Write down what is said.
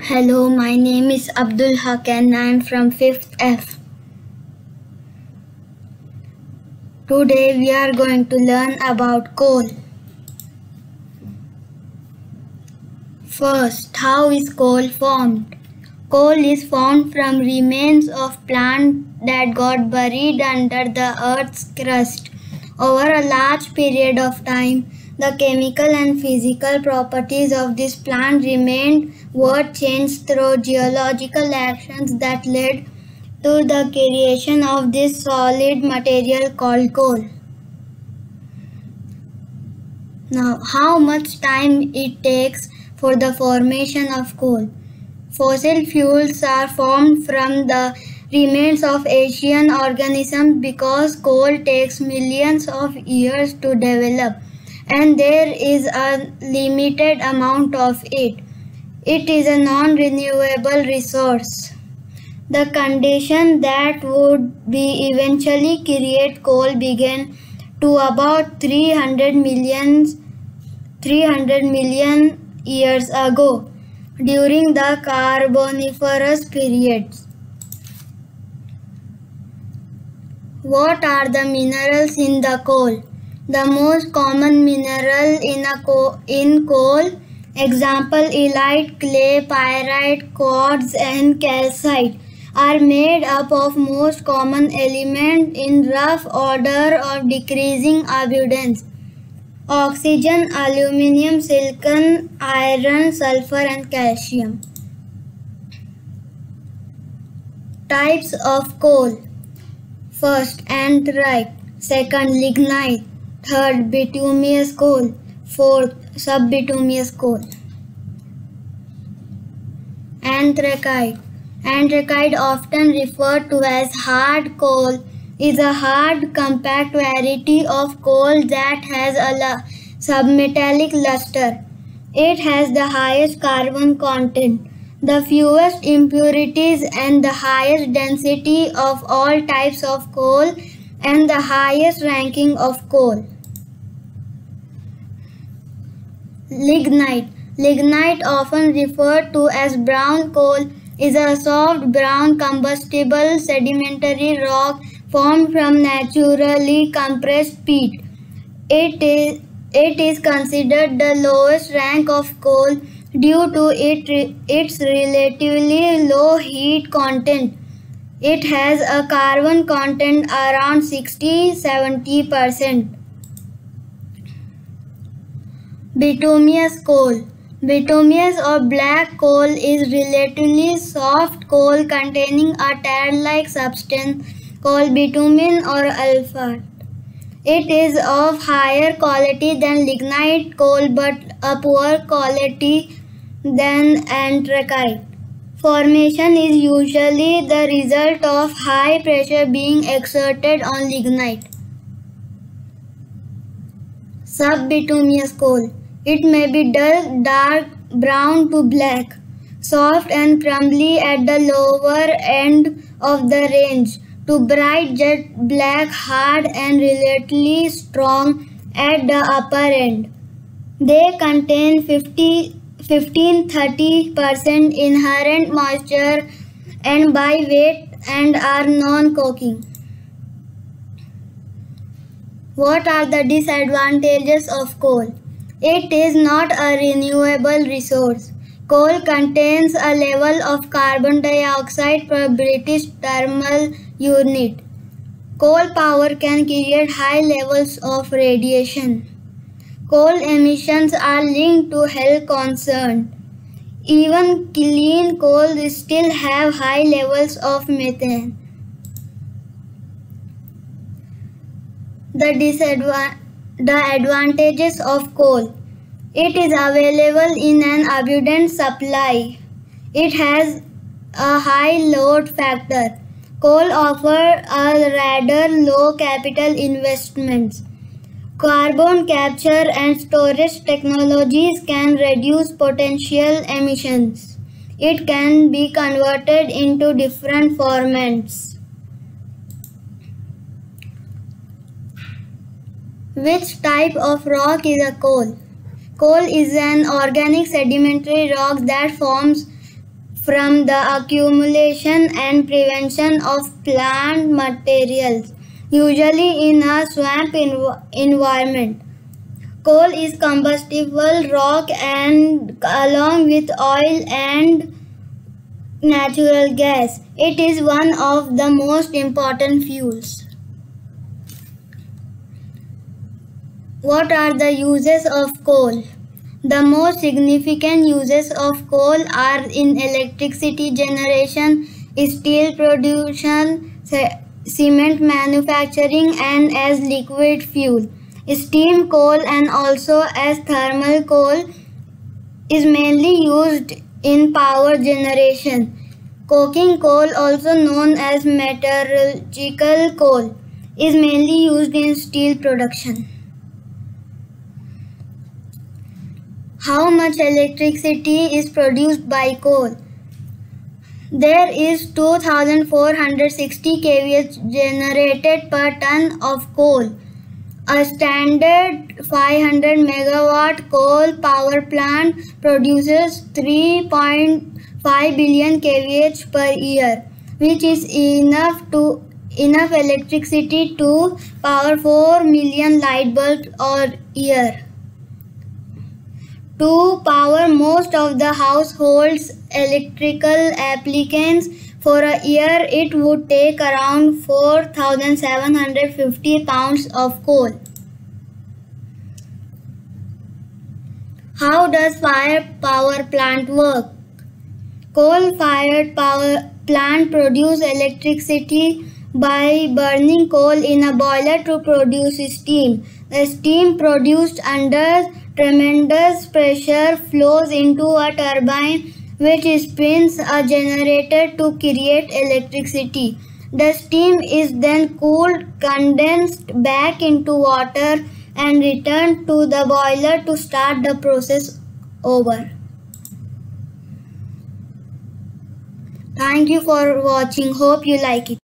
Hello, my name is Abdul Haq and I am from 5th F. Today we are going to learn about coal. First, how is coal formed? Coal is formed from remains of plants that got buried under the earth's crust. Over a large period of time, the chemical and physical properties of this plant remained were changed through geological actions that led to the creation of this solid material called coal. Now, how much time it takes for the formation of coal? Fossil fuels are formed from the remains of ancient organisms because coal takes millions of years to develop and there is a limited amount of it. It is a non-renewable resource. The condition that would be eventually create coal began to about 300 million years ago during the Carboniferous periods. What are the minerals in the coal? The most common mineral in coal, example illite, clay, pyrite, quartz and calcite, are made up of most common element in rough order of decreasing abundance. Oxygen, aluminum, silicon, iron, sulfur and calcium. Types of coal. First, anthracite. Second, lignite. Third, bituminous coal. Fourth, subbituminous coal. Anthracite. Anthracite, often referred to as hard coal, is a hard, compact variety of coal that has a submetallic luster. It has the highest carbon content, the fewest impurities and the highest density of all types of coal and the highest ranking of coal. Lignite. Lignite, often referred to as brown coal, is a soft brown combustible sedimentary rock formed from naturally compressed peat. It is considered the lowest rank of coal due to its relatively low heat content. It has a carbon content around 60–70%. Bituminous coal. Bituminous or black coal is relatively soft coal containing a tar-like substance called bitumen or alpha. It is of higher quality than lignite coal but a poor quality than anthracite. Formation is usually the result of high pressure being exerted on lignite. Subbituminous coal. It may be dull, dark, brown to black, soft and crumbly at the lower end of the range, to bright jet black, hard and relatively strong at the upper end. They contain 15–30% inherent moisture and by weight and are non-coking. What are the disadvantages of coal? It is not a renewable resource. Coal contains a level of carbon dioxide per British thermal unit. Coal power can create high levels of radiation. Coal emissions are linked to health concerns. Even clean coal still have high levels of methane. The advantages of coal. It is available in an abundant supply. It has a high load factor. Coal offers a rather low capital investments. Carbon capture and storage technologies can reduce potential emissions. It can be converted into different formats. Which type of rock is a coal? Coal is an organic sedimentary rock that forms from the accumulation and prevention of plant materials, usually in a swamp environment. Coal is combustible rock and along with oil and natural gas. It is one of the most important fuels. What are the uses of coal? The most significant uses of coal are in electricity generation, steel production, cement manufacturing, and as liquid fuel. Steam coal and also as thermal coal is mainly used in power generation. Coking coal, also known as metallurgical coal, is mainly used in steel production. How much electricity is produced by coal? There is 2460 kWh generated per ton of coal. A standard 500 megawatt coal power plant produces 3.5 billion kWh per year, which is enough electricity to power 4 million light bulbs a year. To power most of the household's electrical appliances for a year, it would take around 4,750 pounds of coal. How does fire power plant work? Coal-fired power plant produce electricity by burning coal in a boiler to produce steam. The steam produced under tremendous pressure flows into a turbine which spins a generator to create electricity. The steam is then cooled, condensed back into water and returned to the boiler to start the process over. Thank you for watching. Hope you like it.